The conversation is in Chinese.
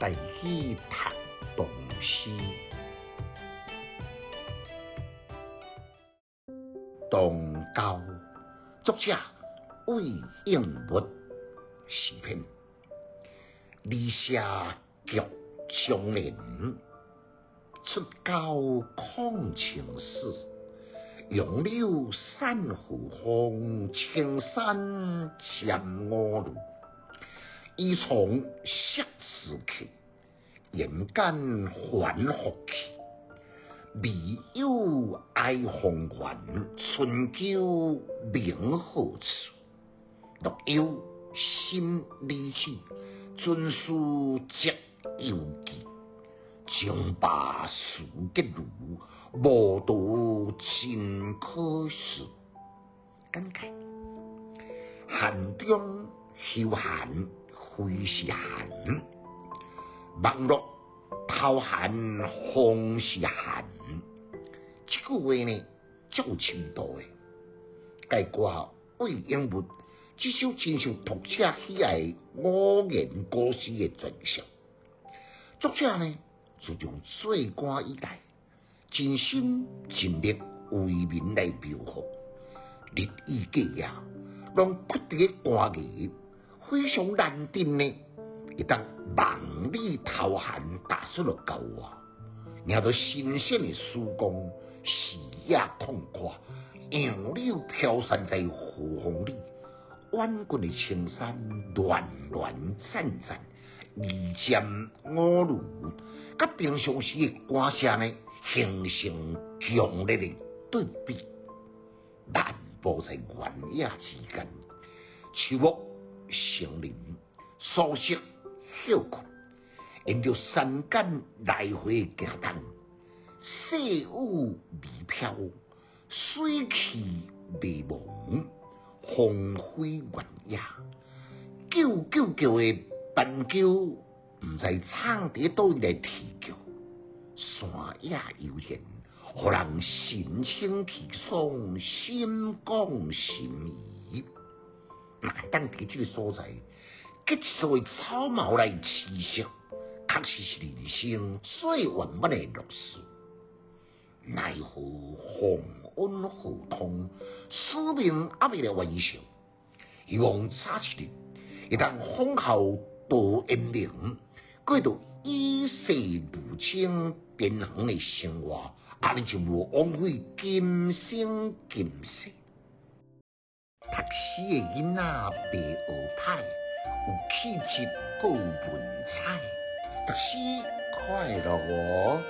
带去读唐诗。唐高，作者魏应物，诗篇。离舍菊将年，出郊况情思。杨柳散胡风，青山渐我路。衣从昔时去，言间还复去。未有爱红颜，春秋名何处？若有心离去，尊师节犹记。将罢书结庐，无道真可惜。感慨寒中休寒非是寒，望落透寒风是寒。这句话呢，足有深度的。概括魏应物这首真受读者喜爱的五言古诗的全集。作者呢，注重做官以待，尽心尽力为民来描绘，日以继夜，让决定的官艺非常难定呢，一旦忙里偷闲打出了高啊，让到新鲜的曙光，视野通阔，杨柳飘散在和风里，弯滚的青山峦峦赞赞，离间我路，甲平常时的歌声呢，形成强烈的对比。漫步在原野之间，树木成林，树色秀阔，沿着山间来回行动，细雨微飘，水气微茫，风飞原野，叫叫叫的斑鸠，唔知唱伫倒来啼叫，山野悠闲，互人神清气爽，心广心怡。当伫这个所在，结所谓草帽来气息，确实是人生最圆满的乐事。奈何风温河通，使命还未来完成。希望早一日，一旦风后多炎凉，过到与世如青平衡的生活，安尼就无枉费今生今世。读诗的囡仔白学派，有气质，够文采。读诗快乐哦！